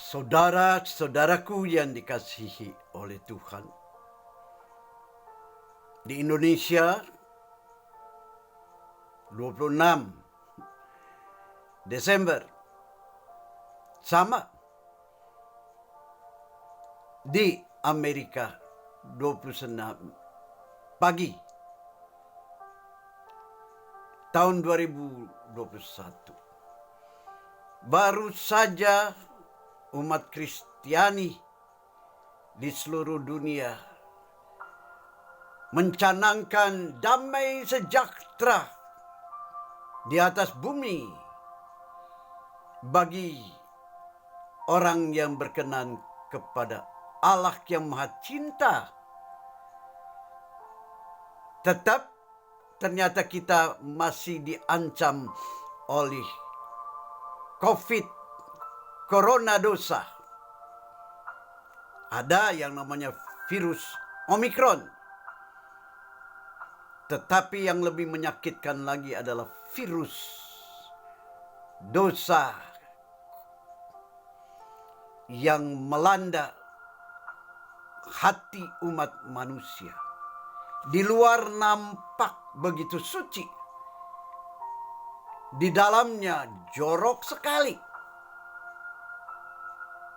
Saudara-saudaraku yang dikasihi oleh Tuhan. Di Indonesia, 26 Desember. Sama. Di Amerika, 29 pagi. Tahun 2021. Baru saja umat Kristiani di seluruh dunia mencanangkan damai sejahtera di atas bumi bagi orang yang berkenan kepada Allah yang Maha Cinta. Tetap ternyata kita masih diancam oleh COVID, corona dosa. Ada yang namanya virus Omikron. Tetapi yang lebih menyakitkan lagi adalah virus dosa yang melanda hati umat manusia. Di luar nampak begitu suci, di dalamnya jorok sekali.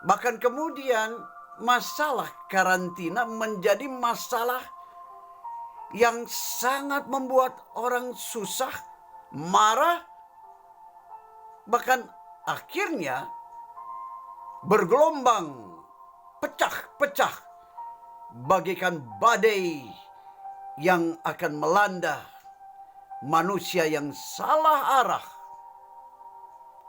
Bahkan kemudian masalah karantina menjadi masalah yang sangat membuat orang susah, marah, bahkan akhirnya bergelombang, pecah-pecah, bagaikan badai yang akan melanda manusia yang salah arah.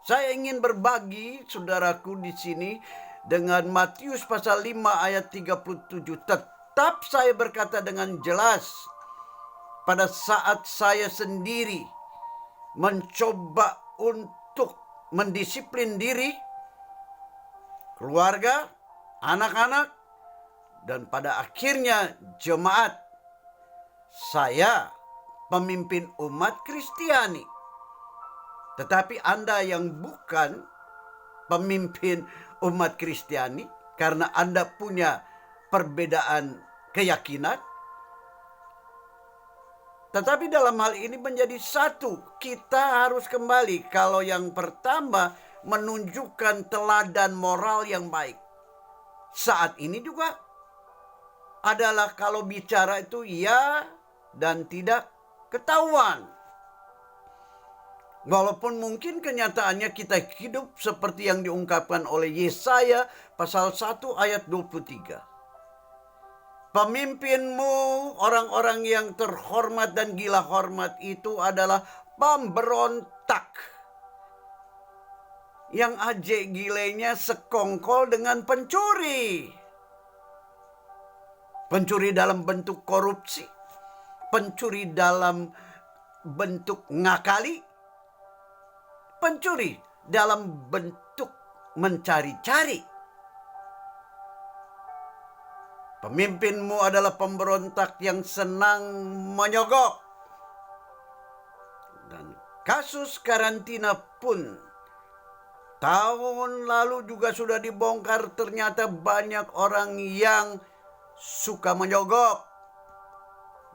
Saya ingin berbagi, saudaraku, di sini dengan Matius pasal 5 ayat 37. Tetap saya berkata dengan jelas, pada saat saya sendiri mencoba untuk mendisiplin diri, keluarga, anak-anak, dan pada akhirnya jemaat, saya pemimpin umat Kristiani. Tetapi Anda yang bukan pemimpin umat Kristiani, karena Anda punya perbedaan keyakinan, tetapi dalam hal ini menjadi satu. Kita harus kembali. Kalau yang pertama menunjukkan teladan moral yang baik, saat ini juga adalah kalau bicara itu ya dan tidak ketahuan. Walaupun mungkin kenyataannya kita hidup seperti yang diungkapkan oleh Yesaya pasal 1 ayat 23. Pemimpinmu, orang-orang yang terhormat dan gila hormat itu adalah pemberontak. Yang ajek gilenya sekongkol dengan pencuri. Pencuri dalam bentuk korupsi, pencuri dalam bentuk ngakali, pencuri dalam bentuk mencari-cari. Pemimpinmu adalah pemberontak yang senang menyogok. Dan kasus karantina pun tahun lalu juga sudah dibongkar. Ternyata banyak orang yang suka menyogok.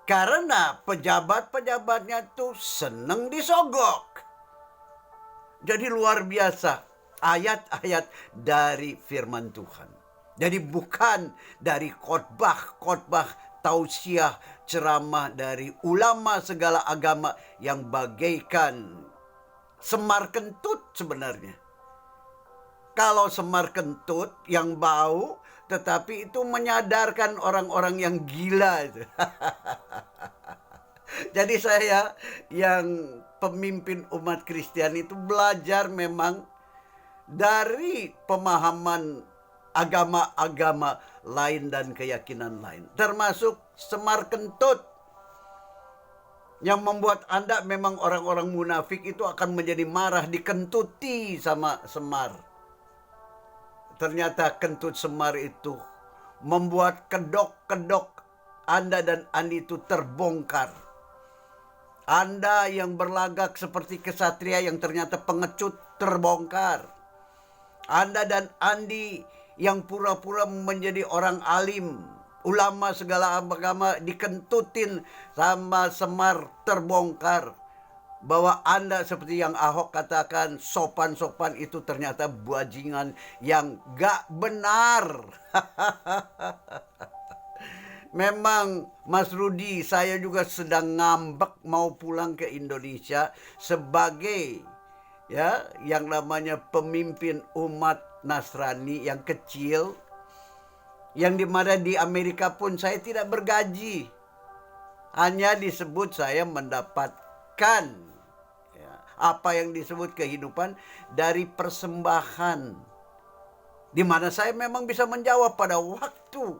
Karena pejabat-pejabatnya tuh senang disogok. Jadi luar biasa ayat-ayat dari firman Tuhan. Jadi bukan dari khotbah tausiah ceramah dari ulama segala agama yang bagaikan semar kentut sebenarnya. Kalau semar kentut yang bau, tetapi itu menyadarkan orang-orang yang gila itu. Jadi saya yang pemimpin umat Kristiani itu belajar memang dari pemahaman agama-agama lain dan keyakinan lain. Termasuk semar kentut yang membuat Anda memang orang-orang munafik itu akan menjadi marah dikentuti sama semar. Ternyata kentut semar itu membuat kedok-kedok Anda dan Andi itu terbongkar. Anda yang berlagak seperti kesatria yang ternyata pengecut terbongkar. Anda dan Andi yang pura-pura menjadi orang alim, ulama segala agama, dikentutin sama Semar, terbongkar bahwa Anda seperti yang Ahok katakan sopan-sopan, itu ternyata bajingan yang gak benar. Memang Mas Rudi, saya juga sedang ngambek mau pulang ke Indonesia sebagai yang namanya pemimpin umat Nasrani yang kecil, yang dimana di Amerika pun saya tidak bergaji, hanya disebut saya mendapatkan apa yang disebut kehidupan dari persembahan, di mana saya memang bisa menjawab pada waktu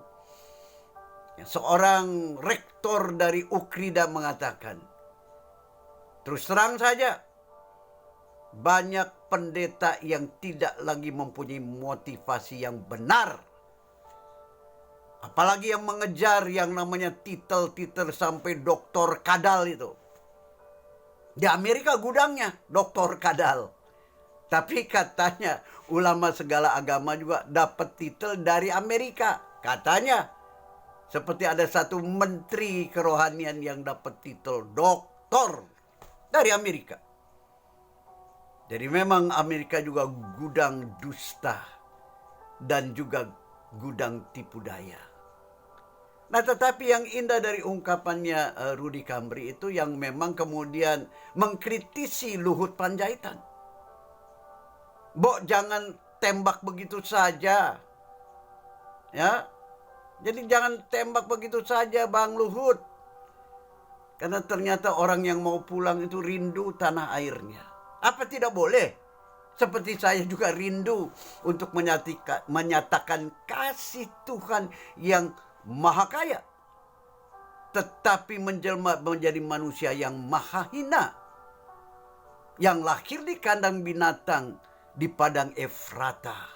seorang rektor dari Ukrida mengatakan, terus terang saja, banyak pendeta yang tidak lagi mempunyai motivasi yang benar. Apalagi yang mengejar yang namanya titel-titel sampai doktor kadal itu. Di Amerika gudangnya doktor kadal. Tapi katanya ulama segala agama juga dapat titel dari Amerika. Katanya seperti ada satu menteri kerohanian yang dapat titel doktor dari Amerika. Jadi memang Amerika juga gudang dusta dan juga gudang tipu daya. Nah, tetapi yang indah dari ungkapannya Rudy Kambri itu yang memang kemudian mengkritisi Luhut Panjaitan. Bok, jangan tembak begitu saja. Ya. Jadi jangan tembak begitu saja Bang Luhut. Karena ternyata orang yang mau pulang itu rindu tanah airnya. Apa tidak boleh? Seperti saya juga rindu untuk menyatakan kasih Tuhan yang maha kaya, tetapi menjelma menjadi manusia yang maha hina, yang lahir di kandang binatang di padang Efrata.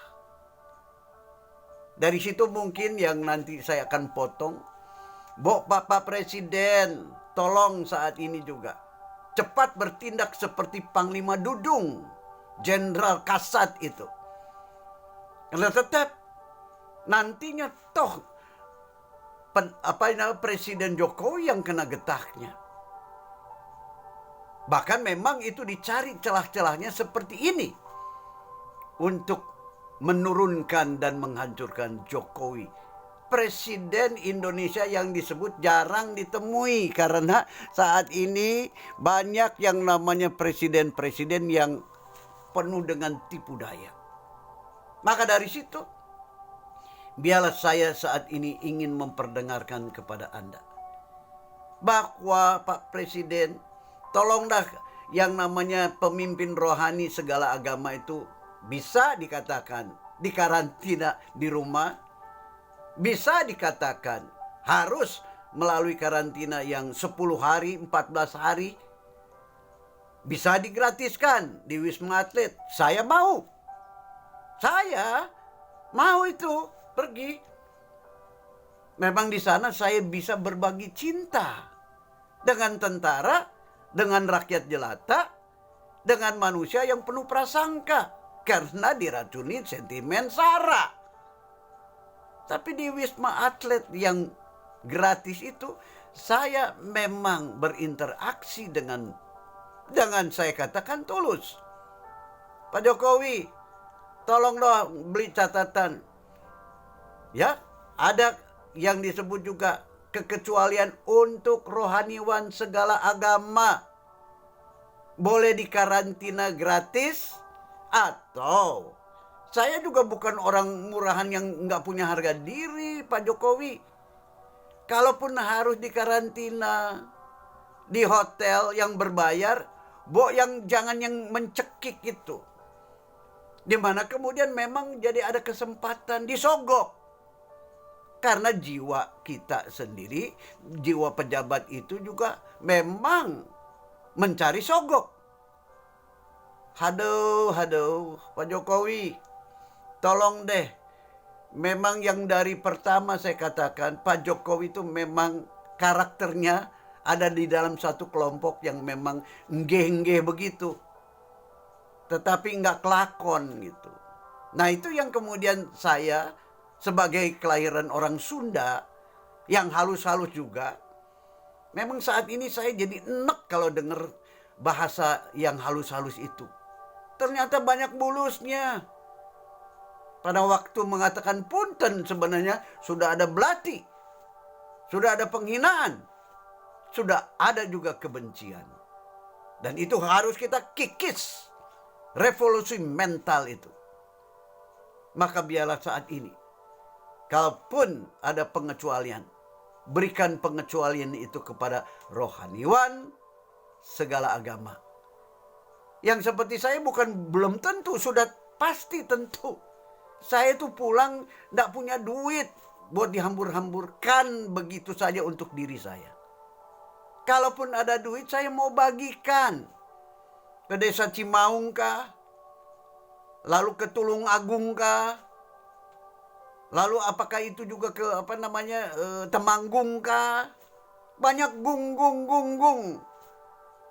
Dari situ mungkin yang nanti saya akan potong, Bapak Presiden, tolong saat ini juga cepat bertindak seperti Panglima Dudung, Jenderal Kasat itu. Karena tetap nantinya toh Presiden Jokowi yang kena getahnya. Bahkan memang itu dicari celah-celahnya seperti ini untuk menurunkan dan menghancurkan Jokowi. Presiden Indonesia yang disebut jarang ditemui karena saat ini banyak yang namanya presiden-presiden yang penuh dengan tipu daya. Maka dari situ, biarlah saya saat ini ingin memperdengarkan kepada Anda bahwa Pak Presiden, tolonglah yang namanya pemimpin rohani segala agama itu bisa dikatakan dikarantina di rumah, bisa dikatakan harus melalui karantina yang 10 hari, 14 hari, bisa digratiskan di Wisma Atlet. Saya mau itu pergi. Memang di sana saya bisa berbagi cinta dengan tentara, dengan rakyat jelata, dengan manusia yang penuh prasangka karena diracuni sentimen sara. Tapi di Wisma Atlet yang gratis itu, saya memang berinteraksi dengan saya katakan tulus. Pak Jokowi, tolong dong beli catatan. Ya, ada yang disebut juga kekecualian untuk rohaniwan segala agama. Boleh dikarantina gratis, atau saya juga bukan orang murahan yang nggak punya harga diri, Pak Jokowi. Kalaupun harus dikarantina di hotel yang berbayar, jangan yang mencekik itu. Dimana kemudian memang jadi ada kesempatan disogok. Karena jiwa kita sendiri, jiwa pejabat itu juga memang mencari sogok. Haduh, Pak Jokowi, tolong deh. Memang yang dari pertama saya katakan, Pak Jokowi itu memang karakternya ada di dalam satu kelompok yang memang nggeh-nggeh begitu. Tetapi nggak kelakon gitu. Nah, itu yang kemudian saya sebagai kelahiran orang Sunda yang halus-halus juga, memang saat ini saya jadi enek kalau dengar bahasa yang halus-halus itu. Ternyata banyak bulusnya. Pada waktu mengatakan punten sebenarnya sudah ada belati, sudah ada penghinaan, sudah ada juga kebencian. Dan itu harus kita kikis, revolusi mental itu. Maka biarlah saat ini, kalaupun ada pengecualian, berikan pengecualian itu kepada rohaniwan segala agama. Yang seperti saya belum tentu, sudah pasti tentu. Saya itu pulang tidak punya duit buat dihambur-hamburkan begitu saja untuk diri saya. Kalaupun ada duit, saya mau bagikan ke desa Cimaung kah, lalu ke Tulung Agung kah, lalu apakah itu juga ke Temanggung kah? Banyak gung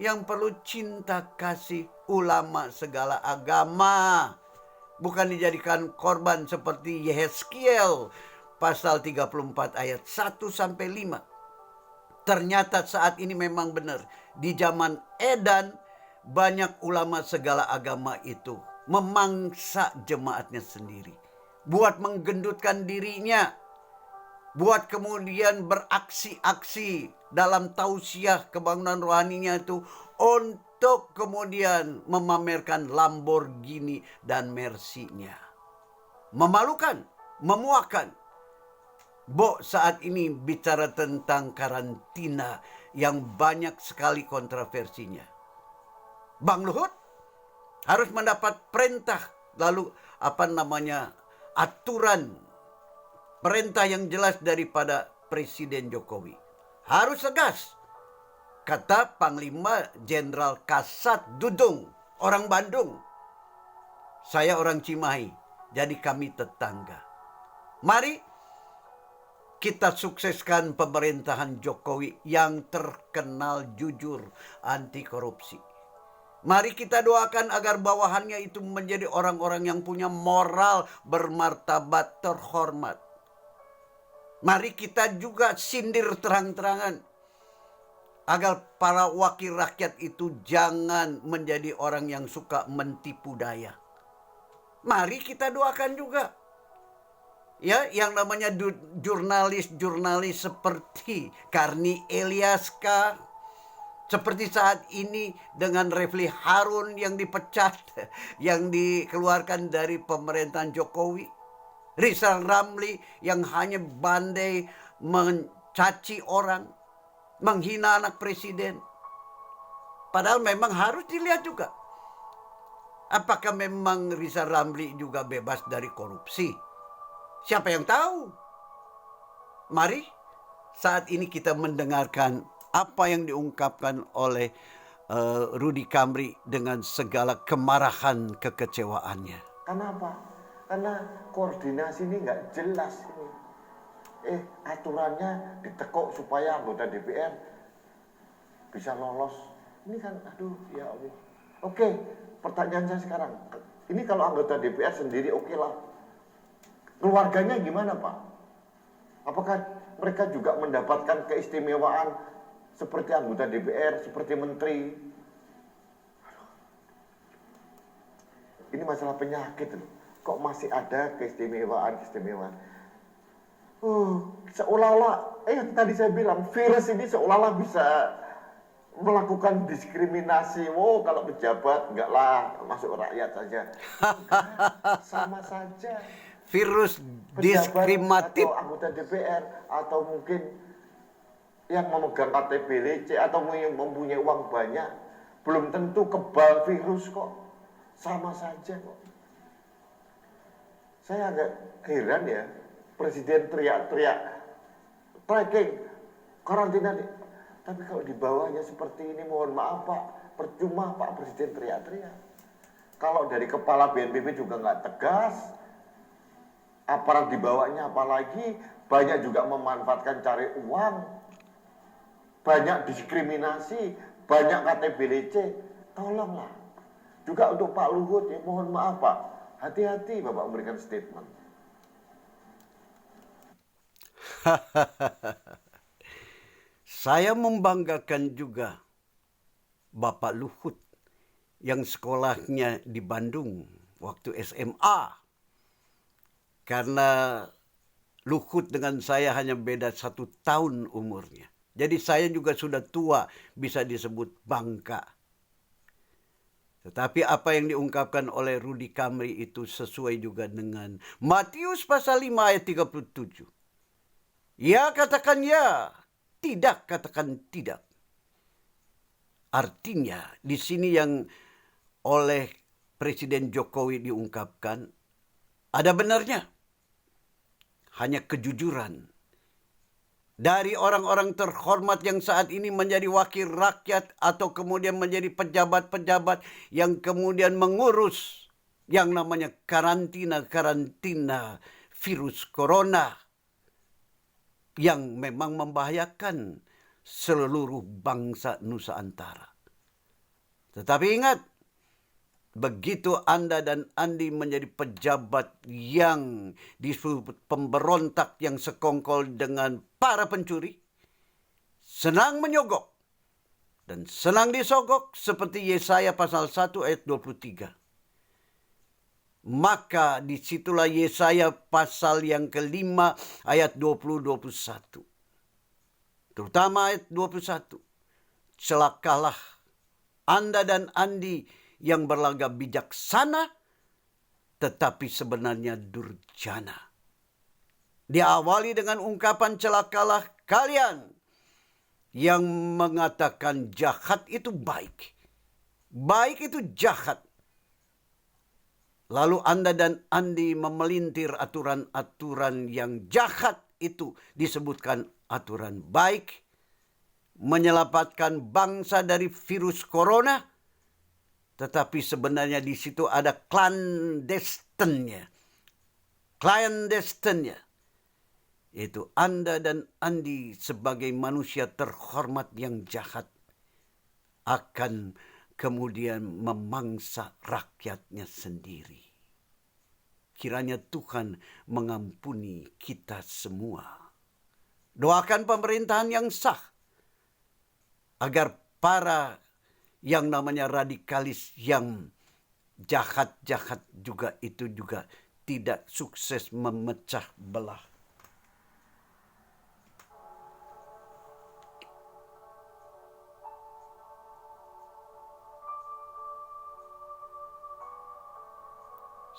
yang perlu cinta kasih ulama segala agama. Bukan dijadikan korban seperti Yehezkiel pasal 34 ayat 1 sampai 5. Ternyata saat ini memang benar, di zaman edan banyak ulama segala agama itu memangsa jemaatnya sendiri, buat menggendutkan dirinya, buat kemudian beraksi-aksi dalam tausiah kebangunan rohaninya itu untuk kemudian memamerkan Lamborghini dan Mercy-nya. Memalukan, memuakan. Saat ini bicara tentang karantina yang banyak sekali kontroversinya. Bang Luhut harus mendapat perintah, lalu aturan, perintah yang jelas daripada Presiden Jokowi. Harus tegas. Kata Panglima Jenderal Kasat Dudung, orang Bandung. Saya orang Cimahi, jadi kami tetangga. Mari kita sukseskan pemerintahan Jokowi yang terkenal jujur, anti korupsi. Mari kita doakan agar bawahannya itu menjadi orang-orang yang punya moral, bermartabat, terhormat. Mari kita juga sindir terang-terangan agar para wakil rakyat itu jangan menjadi orang yang suka mentipu daya. Mari kita doakan juga, ya, yang namanya jurnalis seperti Karni Eliaska, seperti saat ini dengan Refli Harun yang dipecat, yang dikeluarkan dari pemerintahan Jokowi, Rizal Ramli yang hanya pandai mencaci orang, menghina anak presiden. Padahal memang harus dilihat juga, apakah memang Rizal Ramli juga bebas dari korupsi? Siapa yang tahu? Mari saat ini kita mendengarkan apa yang diungkapkan oleh Rudy Kamri dengan segala kemarahan kekecewaannya. Kenapa? Karena koordinasi ini nggak jelas ini. Aturannya ditekuk supaya anggota DPR bisa lolos. Ini kan, aduh ya Allah. Oke, pertanyaan saya sekarang, ini kalau anggota DPR sendiri oke lah. Keluarganya gimana Pak? Apakah mereka juga mendapatkan keistimewaan seperti anggota DPR, seperti menteri? Ini masalah penyakit loh. Kok masih ada keistimewaan? Seolah-olah, tadi saya bilang, virus ini seolah-olah bisa melakukan diskriminasi. Kalau pejabat, enggak lah, masuk rakyat saja. Sama saja. Virus diskriminatif. Atau anggota DPR, atau mungkin yang memegang KTP atau yang mempunyai uang banyak, belum tentu kebal virus kok. Sama saja kok. Saya agak heran ya, Presiden teriak-teriak tracking, karantina. Tapi kalau di bawahnya seperti ini, mohon maaf Pak, percuma Pak Presiden teriak-teriak. Kalau dari kepala BNPB juga nggak tegas, aparat di bawahnya apalagi, banyak juga memanfaatkan cari uang, banyak diskriminasi, banyak KTP. Tolonglah. Juga untuk Pak Luhut, ya mohon maaf Pak, Hati-hati Bapak memberikan statement. Saya membanggakan juga Bapak Luhut yang sekolahnya di Bandung waktu SMA. Karena Luhut dengan saya hanya beda 1 tahun umurnya. Jadi saya juga sudah tua, bisa disebut bangka. Tetapi apa yang diungkapkan oleh Rudy Kamri itu sesuai juga dengan Matius pasal 5 ayat 37. Ya katakan ya, tidak katakan tidak. Artinya di sini yang oleh Presiden Jokowi diungkapkan ada benarnya. Hanya kejujuran dari orang-orang terhormat yang saat ini menjadi wakil rakyat atau kemudian menjadi pejabat-pejabat yang kemudian mengurus yang namanya karantina virus corona yang memang membahayakan seluruh bangsa Nusantara. Tetapi ingat, begitu Anda dan Andi menjadi pejabat yang disebut pemberontak yang sekongkol dengan para pencuri, senang menyogok dan senang disogok seperti Yesaya pasal 1 ayat 23. Maka disitulah Yesaya pasal yang kelima ayat 20-21. Terutama ayat 21. Celakalah Anda dan Andi yang berlagak bijaksana, tetapi sebenarnya durjana. Diawali dengan ungkapan celakalah kalian yang mengatakan jahat itu baik. Baik itu jahat. Lalu Anda dan Andi memelintir aturan-aturan yang jahat itu disebutkan aturan baik. Menyelamatkan bangsa dari virus corona. Tetapi sebenarnya di situ ada clandestine-nya. Clandestine-nya. Itu Anda dan Andi sebagai manusia terhormat yang jahat akan kemudian memangsa rakyatnya sendiri. Kiranya Tuhan mengampuni kita semua. Doakan pemerintahan yang sah agar para yang namanya radikalis yang jahat-jahat juga itu juga tidak sukses memecah belah.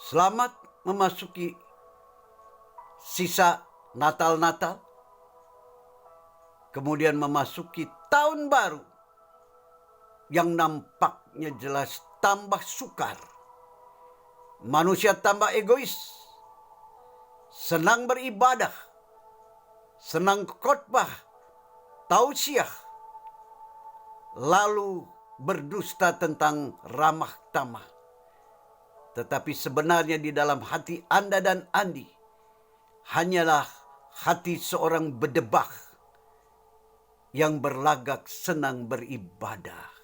Selamat memasuki sisa Natal-Natal. Kemudian memasuki tahun baru yang nampaknya jelas tambah sukar. Manusia tambah egois. Senang beribadah. Senang khotbah. Tausiah. Lalu berdusta tentang ramah tamah. Tetapi sebenarnya di dalam hati Anda dan Andi hanyalah hati seorang bedebah yang berlagak senang beribadah.